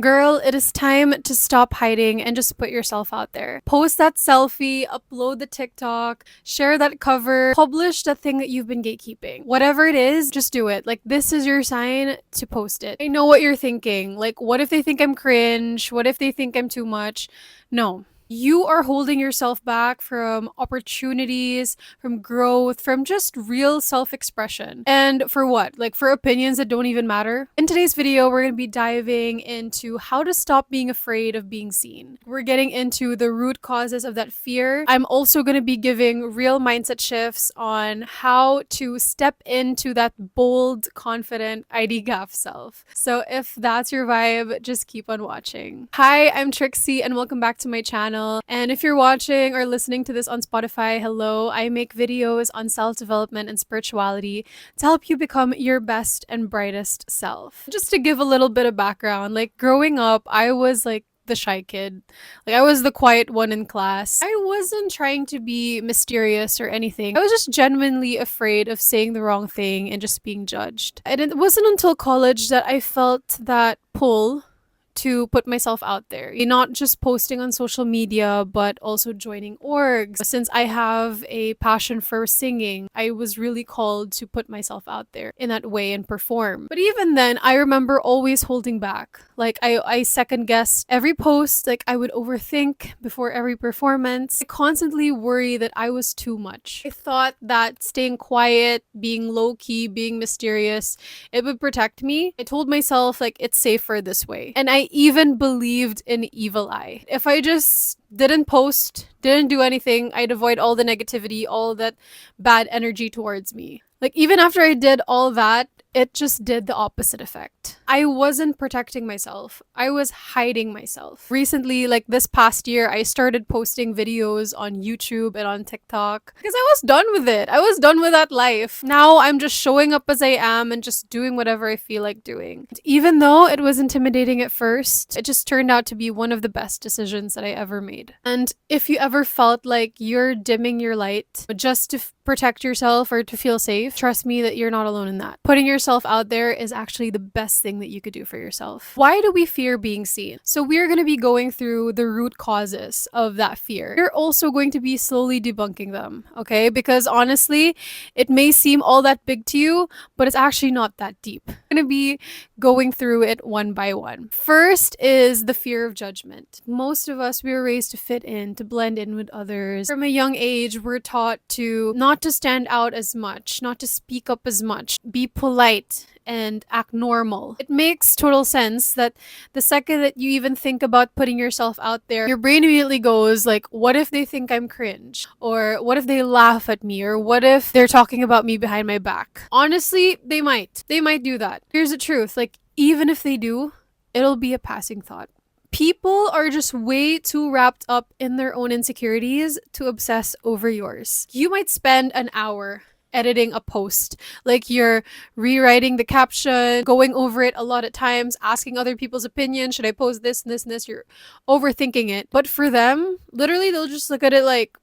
Girl, it is time to stop hiding and just put yourself out there. Post that selfie, upload the TikTok, share that cover, publish the thing that you've been gatekeeping. Whatever it is, just do it. Like, this is your sign to post it. I know what you're thinking. Like, what if they think I'm cringe? What if they think I'm too much? No. You are holding yourself back from opportunities, from growth, from just real self expression. And for what? Like for opinions that don't even matter? In today's video, we're going to be diving into how to stop being afraid of being seen. We're getting into the root causes of that fear. I'm also going to be giving real mindset shifts on how to step into that bold, confident ID gaff self. So if that's your vibe, just keep on watching. Hi, I'm Trixie and welcome back to my channel. And if you're watching or listening to this on Spotify, hello, I make videos on self-development and spirituality to help you become your best and brightest self. Just to give a little bit of background, like growing up, I was like the shy kid. Like I was the quiet one in class. I wasn't trying to be mysterious or anything. I was just genuinely afraid of saying the wrong thing and just being judged. And it wasn't until college that I felt that pull to put myself out there. Not just posting on social media, but also joining orgs. Since I have a passion for singing, I was really called to put myself out there in that way and perform. But even then, I remember always holding back. Like I second guessed every post, like I would overthink before every performance. I constantly worry that I was too much. I thought that staying quiet, being low-key, being mysterious, it would protect me. I told myself like it's safer this way. And I even believed in evil eye. If I just didn't post, didn't do anything, I'd avoid all the negativity, all that bad energy towards me. Like even after I did all that, it just did the opposite effect. I wasn't protecting myself. I was hiding myself. Recently, like this past year, I started posting videos on YouTube and on TikTok because I was done with it. I was done with that life. Now I'm just showing up as I am and just doing whatever I feel like doing. Even though it was intimidating at first, it just turned out to be one of the best decisions that I ever made. And if you ever felt like you're dimming your light just to protect yourself or to feel safe, trust me that you're not alone in that. Putting yourself out there is actually the best thing that you could do for yourself. Why do we fear being seen? So we're going to be going through the root causes of that fear. We're also going to be slowly debunking them, okay? Because honestly, it may seem all that big to you, but it's actually not that deep. I'm going to be going through it one by one. First is the fear of judgment. Most of us, we were raised to fit in, to blend in with others. From a young age, we're taught to not to stand out as much, not to speak up as much, be polite and act normal. It makes total sense that the second that you even think about putting yourself out there, your brain immediately goes like, what if they think I'm cringe? Or what if they laugh at me? Or what if they're talking about me behind my back? Honestly, they might. They might do that. Here's the truth. Like, even if they do, it'll be a passing thought. People are just way too wrapped up in their own insecurities to obsess over yours. You might spend an hour editing a post, like you're rewriting the caption, going over it a lot of times, asking other people's opinion. Should I post this and this and this? You're overthinking it. But for them, literally, they'll just look at it like,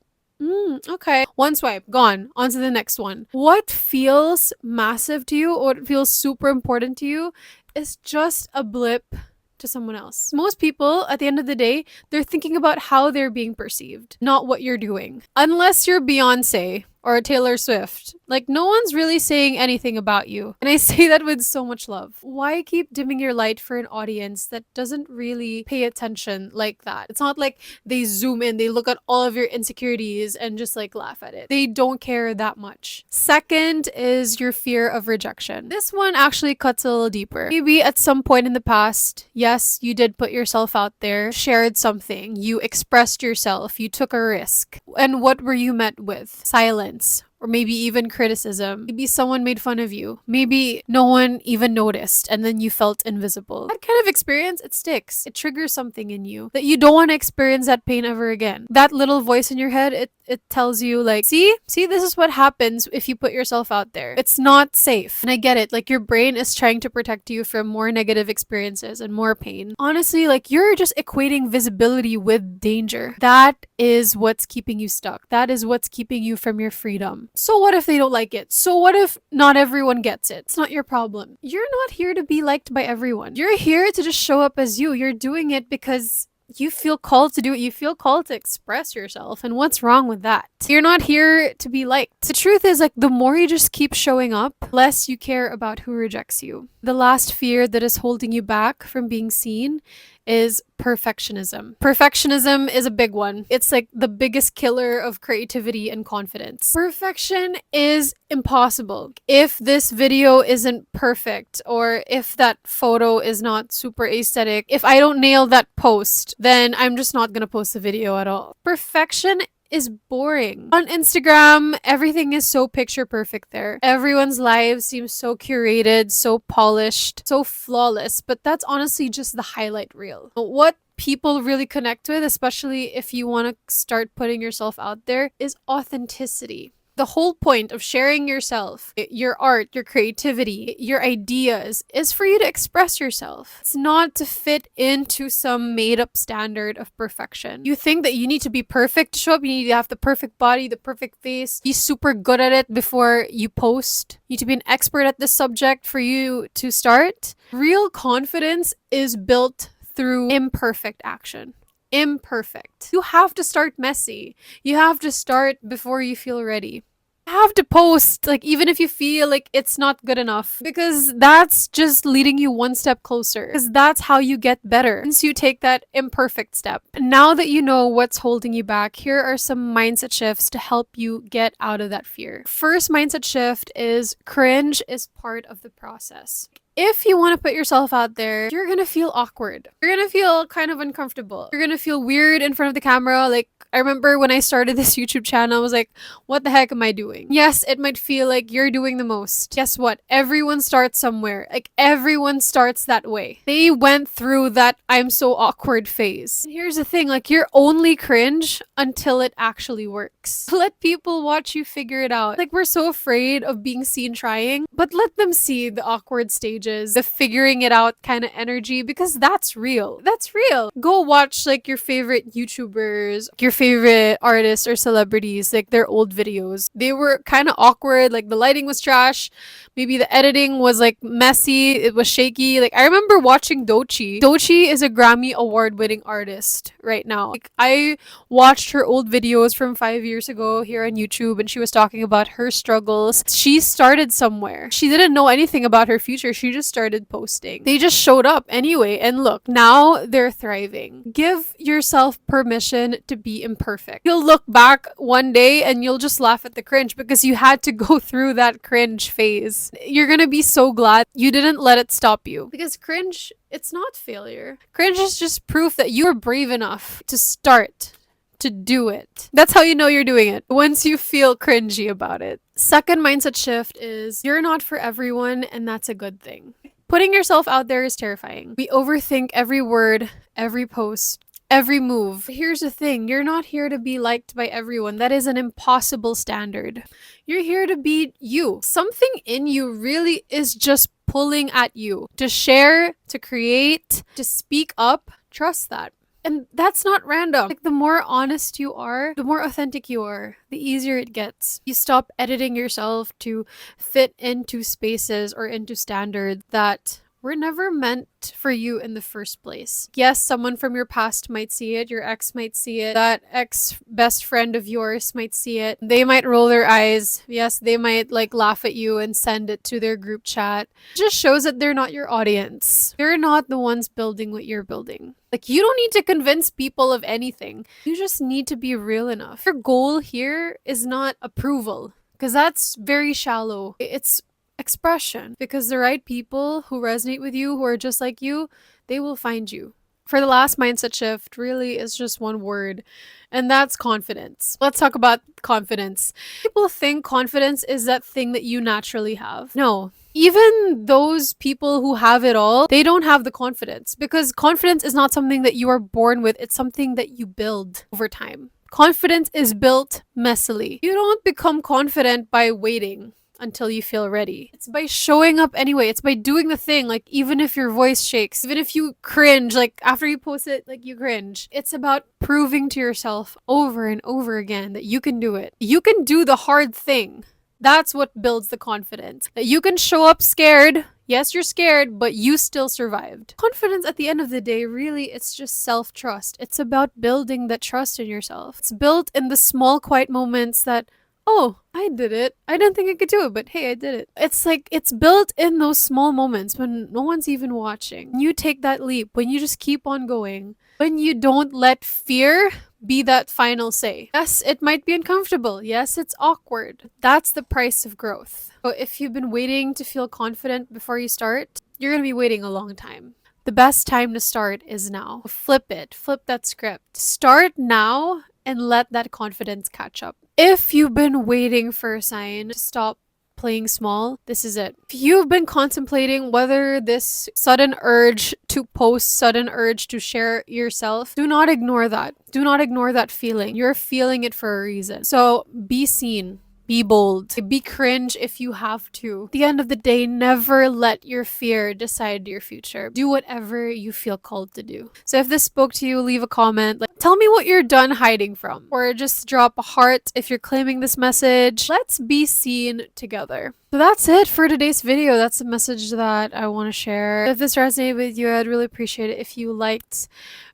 okay. One swipe, gone. On to the next one. What feels massive to you or what feels super important to you is just a blip to someone else. Most people, at the end of the day, they're thinking about how they're being perceived, not what you're doing. Unless you're Beyonce or Taylor Swift. Like, no one's really saying anything about you. And I say that with so much love. Why keep dimming your light for an audience that doesn't really pay attention like that? It's not like they zoom in, they look at all of your insecurities and just like laugh at it. They don't care that much. Second is your fear of rejection. This one actually cuts a little deeper. Maybe at some point in the past, yes, you did put yourself out there, shared something, you expressed yourself, you took a risk. And what were you met with? Silence. Or maybe even criticism. Maybe someone made fun of you. Maybe no one even noticed and then you felt invisible. That kind of experience, it sticks. It triggers something in you that you don't want to experience that pain ever again. That little voice in your head, it tells you like, see, this is what happens if you put yourself out there. It's not safe. And I get it. Like your brain is trying to protect you from more negative experiences and more pain. Honestly, like you're just equating visibility with danger. That is what's keeping you stuck. That is what's keeping you from your freedom. So what if they don't like it? So what if not everyone gets it? It's not your problem. You're not here to be liked by everyone. You're here to just show up as you. You're doing it because you feel called to do it. You feel called to express yourself. And what's wrong with that? You're not here to be liked. The truth is, like, the more you just keep showing up, less you care about who rejects you. The last fear that is holding you back from being seen is perfectionism. Perfectionism is a big one. It's like the biggest killer of creativity and confidence. Perfection is impossible. If this video isn't perfect, or if that photo is not super aesthetic, if I don't nail that post, then I'm just not gonna post the video at all. Perfection is boring. On Instagram, everything is so picture perfect there. Everyone's lives seem so curated, so polished, so flawless, but that's honestly just the highlight reel. What people really connect with, especially if you want to start putting yourself out there, is authenticity. The whole point of sharing yourself, your art, your creativity, your ideas, is for you to express yourself. It's not to fit into some made up standard of perfection. You think that you need to be perfect to show up, you need to have the perfect body, the perfect face, be super good at it before you post. You need to be an expert at this subject for you to start. Real confidence is built through imperfect action. Imperfect. You have to start messy. You have to start before you feel ready. You have to post, like, even if you feel like it's not good enough, because that's just leading you one step closer. Because that's how you get better once you take that imperfect step. Now that you know what's holding you back, here are some mindset shifts to help you get out of that fear. First mindset shift is cringe is part of the process. If you want to put yourself out there, you're gonna feel awkward. You're gonna feel kind of uncomfortable. You're gonna feel weird in front of the camera. Like, I remember when I started this YouTube channel, I was like, what the heck am I doing? Yes, it might feel like you're doing the most. Guess what? Everyone starts somewhere. Like, everyone starts that way. They went through that I'm so awkward phase. And here's the thing, like, you're only cringe until it actually works. Let people watch you figure it out. Like, we're so afraid of being seen trying, but let them see the awkward stages, the figuring it out kind of energy, because that's real. That's real. Go watch like your favorite YouTubers, your favorite artists or celebrities, like their old videos. They were kind of awkward, like the lighting was trash, maybe the editing was like messy, it was shaky. Like, I remember watching Doechii. Doechii is a Grammy award winning artist right now. Like, I watched her old videos from 5 years ago here on YouTube, and she was talking about her struggles. She started somewhere. She didn't know anything about her future. She just started posting. They just showed up anyway, and look, now they're thriving. Give yourself permission to be imperfect. You'll look back one day and you'll just laugh at the cringe because you had to go through that cringe phase. You're gonna be so glad you didn't let it stop you, because cringe, it's not failure. Cringe is just proof that you're brave enough to start, to do it. That's how you know you're doing it, once you feel cringy about it. Second mindset shift is you're not for everyone, and that's a good thing. Putting yourself out there is terrifying. We overthink every word, every post, every move. Here's the thing, you're not here to be liked by everyone. That is an impossible standard. You're here to be you. Something in you really is just pulling at you to share, to create, to speak up. Trust that. And that's not random. Like, the more honest you are, the more authentic you are, the easier it gets. You stop editing yourself to fit into spaces or into standards that were never meant for you in the first place. Yes, someone from your past might see it, your ex might see it, that ex best friend of yours might see it. They might roll their eyes. Yes, they might like laugh at you and send it to their group chat. It just shows that they're not your audience. They're not the ones building what you're building. Like, you don't need to convince people of anything. You just need to be real enough. Your goal here is not approval, because that's very shallow. It's expression, because the right people who resonate with you, who are just like you, they will find you. For the last mindset shift, really is just one word, and that's confidence. Let's talk about confidence. People think confidence is that thing that you naturally have. No. Even those people who have it all, they don't have the confidence, because confidence is not something that you are born with. It's something that you build over time. Confidence is built messily. You don't become confident by waiting. until you feel ready. It's by showing up anyway. It's by doing the thing. Like, even if your voice shakes, even if you cringe, like after you post it, like you cringe. It's about proving to yourself over and over again that you can do it. You can do the hard thing. That's what builds the confidence. That you can show up scared. Yes, you're scared, but you still survived. Confidence at the end of the day, really, it's just self-trust. It's about building that trust in yourself. It's built in the small, quiet moments that, oh, I did it. I didn't think I could do it, but hey, I did it. It's like, it's built in those small moments when no one's even watching. You take that leap, when you just keep on going, when you don't let fear be that final say. Yes, it might be uncomfortable. Yes, it's awkward. That's the price of growth. So if you've been waiting to feel confident before you start, you're going to be waiting a long time. The best time to start is now. Flip it. Flip that script. Start now and let that confidence catch up. If you've been waiting for a sign to stop playing small, this is it. If you've been contemplating whether this sudden urge to post, sudden urge to share yourself, do not ignore that. Do not ignore that feeling. You're feeling it for a reason. So be seen. Be bold. Be cringe if you have to. At the end of the day, never let your fear decide your future. Do whatever you feel called to do. So if this spoke to you, leave a comment. Like, tell me what you're done hiding from. Or just drop a heart if you're claiming this message. Let's be seen together. So that's it for today's video. That's the message that I want to share. If this resonated with you, I'd really appreciate it if you liked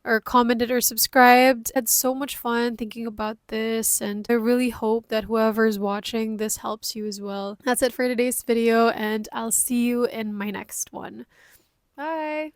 or commented or subscribed. I had so much fun thinking about this, and I really hope that whoever's watching this helps you as well. That's it for today's video, and I'll see you in my next one. Bye!